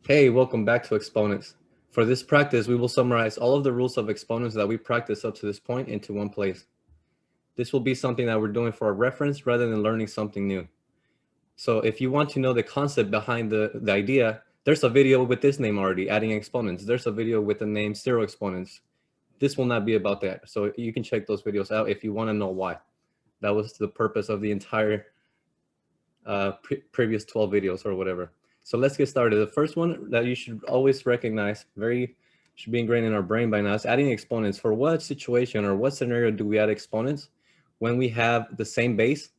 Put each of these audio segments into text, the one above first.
Hey, welcome back to Exponents. For this practice, we will summarize all of the rules of exponents that we practiced up to this point into one place. This will be something that we're doing for a reference rather than learning something new. So if you want to know the concept behind the idea, there's a video with this name already, adding exponents. There's a video with the name zero exponents. This will not be about that. So you can check those videos out if you want to know why. That was the purpose of the entire previous 12 videos or whatever. So let's get started. The first one that you should always recognize, should be ingrained in our brain by now, is adding exponents. For what situation or what scenario do we add exponents? When we have the same base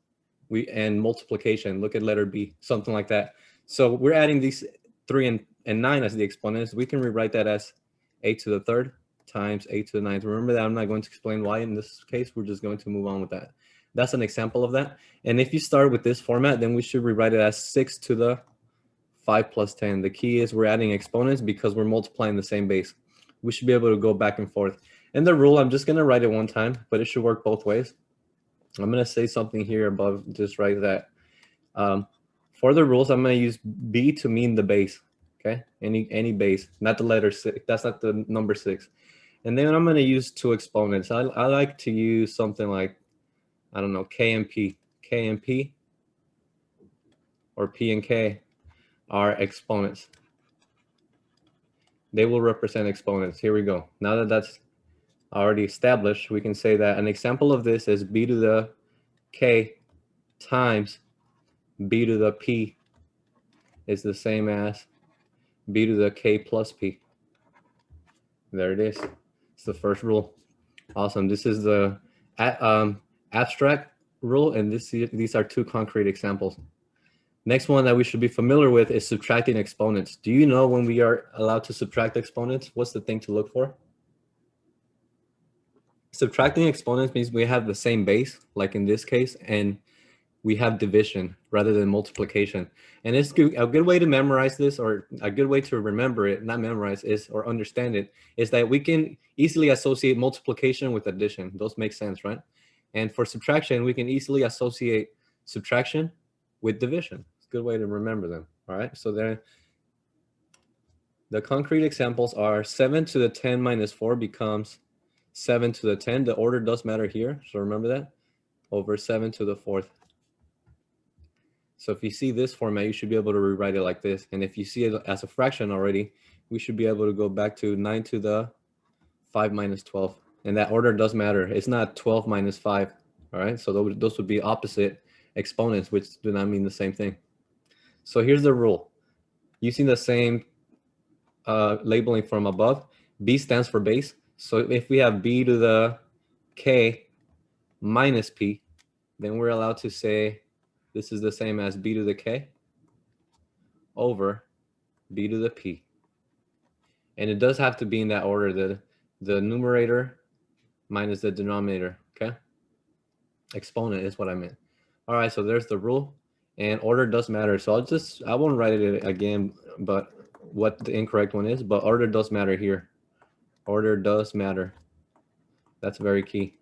and multiplication. Look at letter B, something like that. So we're adding these 3 and 9 as the exponents. We can rewrite that as a to the third times a to the ninth. Remember that I'm not going to explain why in this case. We're just going to move on with that. That's an example of that. And if you start with this format, then we should rewrite it as 6 to the 5 plus 10. The key is we're adding exponents because we're multiplying the same base. We should be able to go back and forth. And the rule, I'm just going to write it one time, but it should work both ways. I'm going to say something here above, just write that. For the rules, I'm going to use B to mean the base, okay? Any base, not the letter 6. That's not the number 6. And then I'm going to use 2 exponents. I like to use something like, I don't know, K and P. K and P or P and K are exponents. They will represent exponents. Here we go. Now that that's already established, we can say that an example of this is B to the K times B to the P is the same as B to the K plus P. There it is. It's the first rule. Awesome. This is the abstract rule, and these are 2 concrete examples. Next one that we should be familiar with is subtracting exponents. Do you know when we are allowed to subtract exponents? What's the thing to look for? Subtracting exponents means we have the same base, like in this case, and we have division rather than multiplication. And it's a good way to memorize this, or a good way to remember it, not memorize, or understand it, is that we can easily associate multiplication with addition. Those make sense, right? And for subtraction, we can easily associate subtraction with division. It's a good way to remember them, all right? So the concrete examples are 7 to the 10 minus 4 becomes 7 to the 10. The order does matter here, so remember that, over 7 to the 4th. So if you see this format, you should be able to rewrite it like this. And if you see it as a fraction already, we should be able to go back to 9 to the 5 minus 12. And that order does matter. It's not 12 minus 5, all right? So those would be opposite exponents, which do not mean the same thing. So here's the rule. Using the same labeling from above, B stands for base. So if we have B to the K minus P, then we're allowed to say this is the same as B to the K over B to the P. And it does have to be in that order, the numerator minus the denominator, okay? Exponent is what I meant. All right, so there's the rule, and order does matter. So I won't write it again, but what the incorrect one is, but order does matter here. Order does matter. That's very key.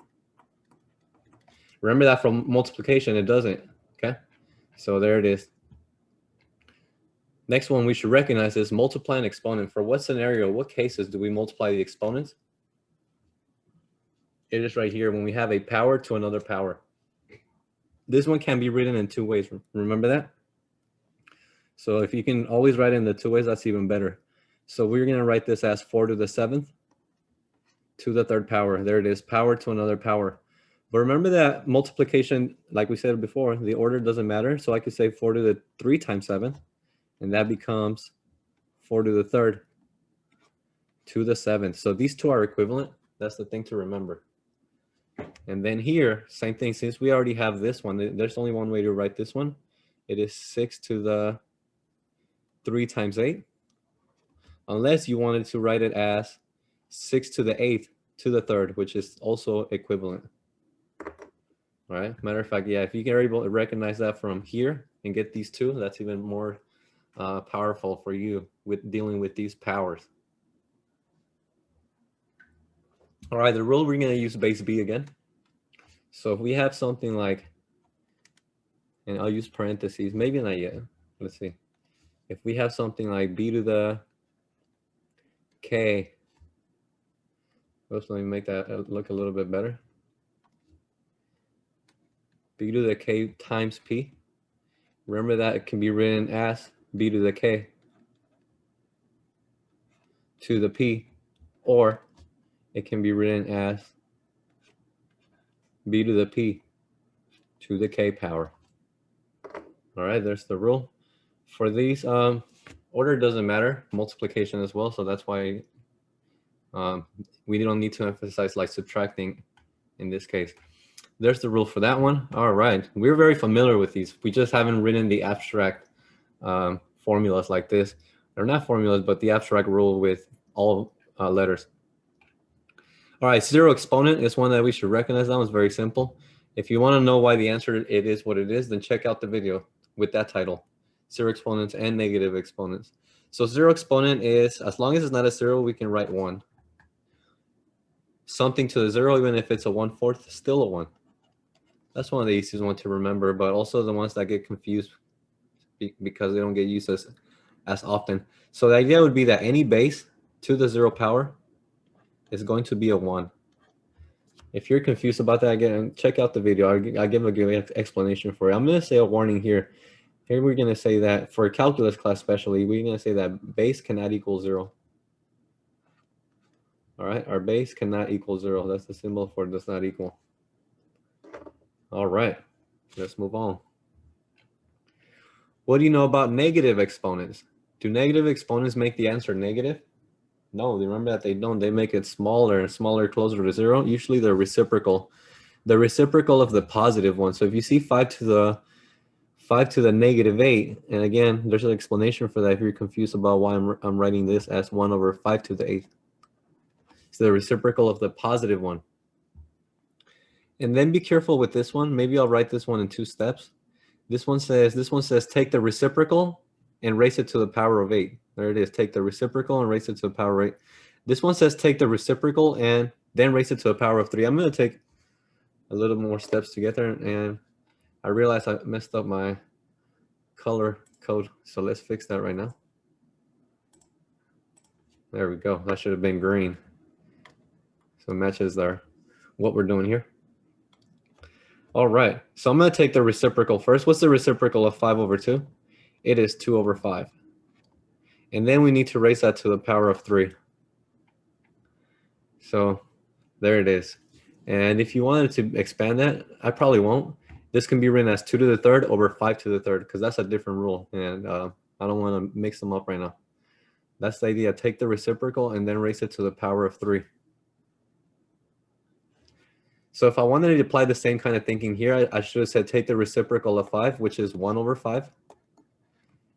Remember that from multiplication, it doesn't, okay? So there it is. Next one we should recognize is multiply an exponent. For what scenario, what cases do we multiply the exponents? It is right here when we have a power to another power. This one can be written in 2 ways. Remember that? So if you can always write it in the 2 ways, that's even better. So we're going to write this as 4 to the 7th to the 3rd power. There it is, power to another power. But remember that multiplication, like we said before, the order doesn't matter. So I could say 4 to the 3 times 7, and that becomes 4 to the 3rd to the 7th. So these 2 are equivalent. That's the thing to remember. And then here, same thing, since we already have this one, there's only one way to write this one. It is 6 to the 3 times 8. Unless you wanted to write it as 6 to the 8th to the 3rd, which is also equivalent. All right, matter of fact, yeah, if you are able to recognize that from here and get these 2, that's even more powerful for you with dealing with these powers. All right, the rule, we're going to use base B again. So if we have something like, and I'll use parentheses, maybe not yet. Let's see. if we have something like b to the k, oops, let me make that look a little bit better. B to the k times p. Remember that it can be written as b to the k to the p, or it can be written as b to the p to the k power. All right, there's the rule. For these, order doesn't matter, multiplication as well, so that's why we don't need to emphasize like subtracting in this case. There's the rule for that one. All right, we're very familiar with these. We just haven't written the abstract formulas like this. They're not formulas, but the abstract rule with all letters. All right, zero exponent is one that we should recognize. That one's very simple. If you want to know why the answer it is what it is, then check out the video with that title, zero exponents and negative exponents. So zero exponent is, as long as it's not a zero, we can write 1. Something to the 0, even if it's a 1/4, still a 1. That's one of the easiest ones to remember, but also the ones that get confused because they don't get used as often. So the idea would be that any base to the 0 power is going to be a 1. If you're confused about that, again, check out the video. I'll give a good explanation for it. I'm going to say a warning here. Here we're going to say that for calculus class especially, we're going to say that base cannot equal 0. All right, our base cannot equal 0. That's the symbol for does not equal. All right, let's move on. What do you know about negative exponents? Do negative exponents make the answer negative? No, remember that they don't. They make it smaller and smaller, closer to 0. Usually they're reciprocal. The reciprocal of the positive one. So if you see 5 to the -8, and again, there's an explanation for that if you're confused about why I'm writing this as 1 over 5 to the 8th. It's the reciprocal of the positive one. And then be careful with this one. Maybe I'll write this one in 2 steps. This one says take the reciprocal and raise it to the power of 8. There it is. Take the reciprocal and raise it to the power of 8. This one says take the reciprocal and then raise it to the power of 3. I'm going to take a little more steps to get there, and I realized I messed up my color code. So let's fix that right now. There we go. That should have been green. So it matches what we're doing here. All right. So I'm going to take the reciprocal first. What's the reciprocal of 5 over 2? It is 2 over 5. And then we need to raise that to the power of 3. So there it is. And if you wanted to expand that, I probably won't. This can be written as 2 to the 3rd over 5 to the 3rd, because that's a different rule. And I don't want to mix them up right now. That's the idea. Take the reciprocal and then raise it to the power of 3. So if I wanted to apply the same kind of thinking here, I should have said take the reciprocal of 5, which is 1 over 5.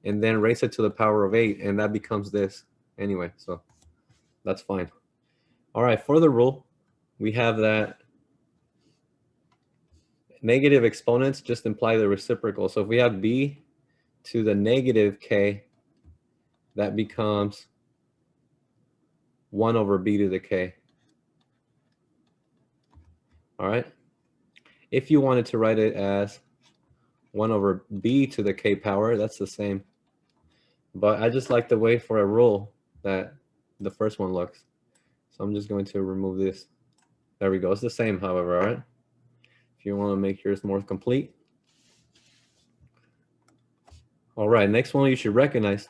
And then raise it to the power of 8, and that becomes this anyway. So that's fine. All right, for the rule, we have that negative exponents just imply the reciprocal. So if we have b to the negative k, that becomes 1 over b to the k. All right. If you wanted to write it as 1 over b to the k power, that's the same. But I just like the way for a rule that the first one looks. So I'm just going to remove this. There we go. It's the same, however, all right? If you want to make yours more complete. All right, next one you should recognize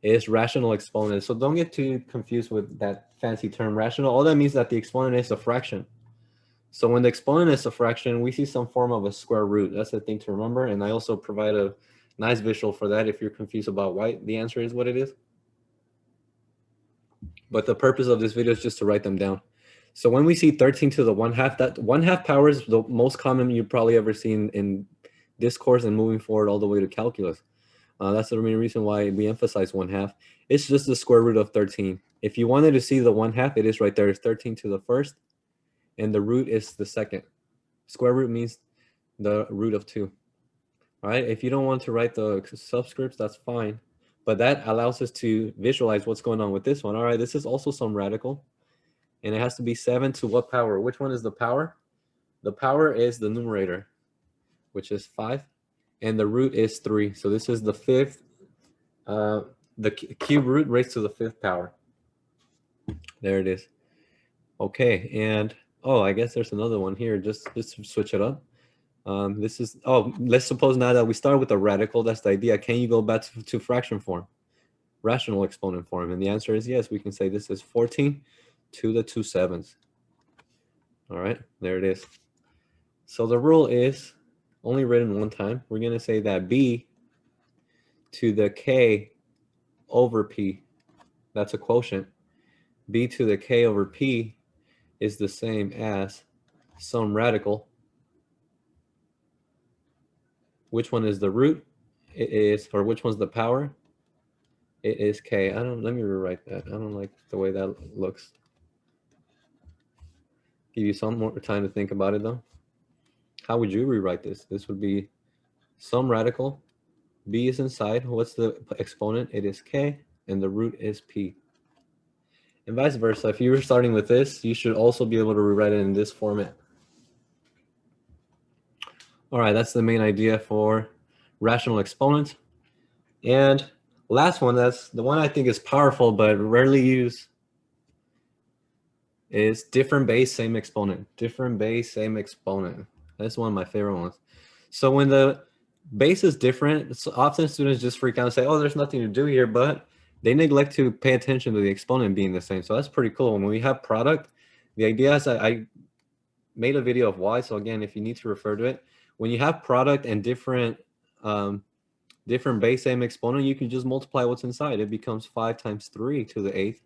is rational exponents. So don't get too confused with that fancy term rational. All that means that the exponent is a fraction. So when the exponent is a fraction, we see some form of a square root. That's the thing to remember. And I also provide a nice visual for that if you're confused about why the answer is what it is. But the purpose of this video is just to write them down. So when we see 13 to the 1/2, that 1/2 power is the most common you've probably ever seen in this course and moving forward all the way to calculus. That's the main reason why we emphasize 1/2. It's just the square root of 13. If you wanted to see the 1/2, it is right there. It's 13 to the 1st, and the root is the 2nd. Square root means the root of 2. All right. If you don't want to write the subscripts, that's fine. But that allows us to visualize what's going on with this one. All right. This is also some radical. And it has to be 7 to what power? Which one is the power? The power is the numerator, which is 5. And the root is 3. So this is the 5th The cube root raised to the 5th power. There it is. Okay, and oh, I guess there's another one here. Just to switch it up. This is, oh, let's suppose now that we start with a radical, that's the idea. Can you go back to fraction form, rational exponent form? And the answer is yes. We can say this is 14 to the 2/7. All right, there it is. So the rule is only written one time. We're going to say that b to the k over p, that's a quotient. B to the k over p is the same as some radical. Which one is the root? It is, or which one's the power? It is k. Let me rewrite that. I don't like the way that looks. Give you some more time to think about it though. How would you rewrite this? This would be some radical. B is inside. What's the exponent? It is k, and the root is p. And vice versa. If you were starting with this, you should also be able to rewrite it in this format. All right, that's the main idea for rational exponents. And last one, that's the one I think is powerful but rarely used, is different base, same exponent. Different base, same exponent. That's one of my favorite ones. So when the base is different, often students just freak out and say, oh, there's nothing to do here, but they neglect to pay attention to the exponent being the same. So that's pretty cool. When we have product, the idea is I made a video of why. So again, if you need to refer to it, when you have product and different base, same exponent, you can just multiply what's inside. It becomes 5 times 3 to the 8th,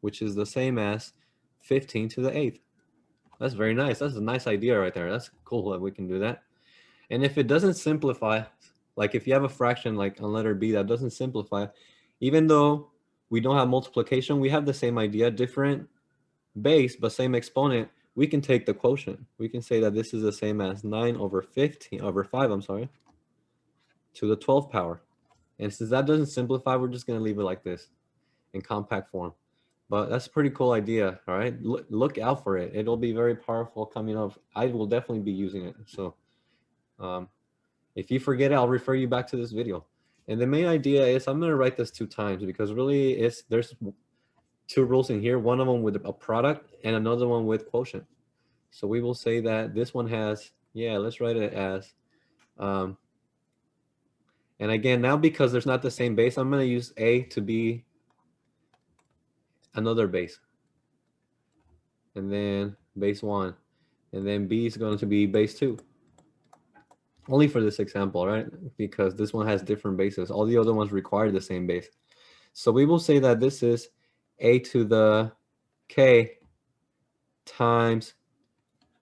which is the same as 15 to the 8th. That's very nice. That's a nice idea right there. That's cool that we can do that. And if it doesn't simplify, like if you have a fraction like on letter B that doesn't simplify, even though we don't have multiplication, we have the same idea, different base, but same exponent. We can take the quotient. We can say that this is the same as 9 over 15, over 5, I'm sorry, to the 12th power. And since that doesn't simplify, we're just going to leave it like this in compact form. But that's a pretty cool idea, all right? Look out for it. It'll be very powerful coming up. I will definitely be using it. So if you forget it, I'll refer you back to this video. And the main idea is I'm going to write this 2 times because really there's 2 rules in here, one of them with a product and another one with quotient. So we will say that this one has, yeah, let's write it as, and again, now because there's not the same base, I'm going to use A to be another base. And then base 1. And then B is going to be base 2. Only for this example, right? Because this one has different bases. All the other ones require the same base. So we will say that this is A to the K times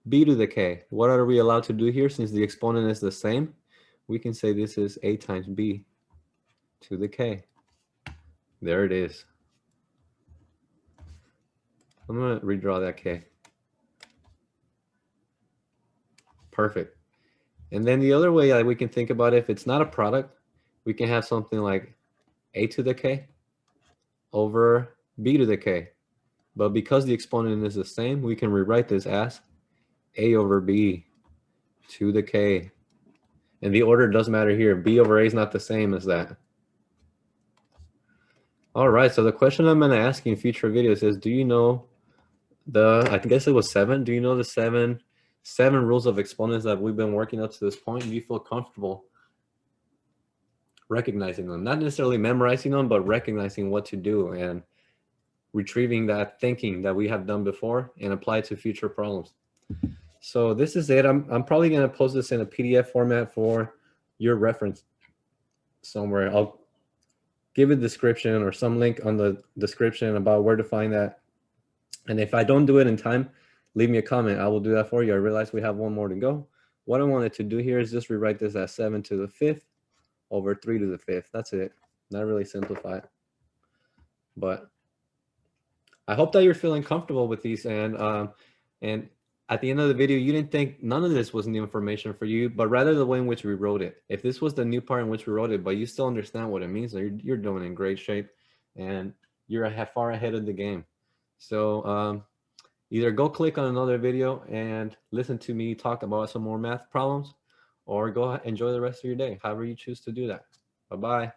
B to the K. What are we allowed to do here since the exponent is the same? We can say this is A times B to the K. There it is. I'm going to redraw that K. Perfect. And then the other way that we can think about it, if it's not a product, we can have something like A to the K over B to the K. But because the exponent is the same, we can rewrite this as A over B to the K. And the order does matter here. B over A is not the same as that. All right, so the question I'm going to ask you in future videos is, do you know I guess it was 7. Do you know the seven rules of exponents that we've been working up to this point? Do you feel comfortable recognizing them? Not necessarily memorizing them, but recognizing what to do and retrieving that thinking that we have done before and apply it to future problems. So this is it. I'm probably going to post this in a PDF format for your reference somewhere. I'll give a description or some link on the description about where to find that. And if I don't do it in time, leave me a comment. I will do that for you. I realize we have one more to go. What I wanted to do here is just rewrite this as 7 to the 5th over 3 to the 5th. That's it. Not really simplified. But I hope that you're feeling comfortable with these. And at the end of the video, you didn't think none of this was new information for you, but rather the way in which we wrote it. If this was the new part in which we wrote it, but you still understand what it means, you're doing in great shape and you're far ahead of the game. So either go click on another video and listen to me talk about some more math problems, or go enjoy the rest of your day, however you choose to do that. Bye-bye.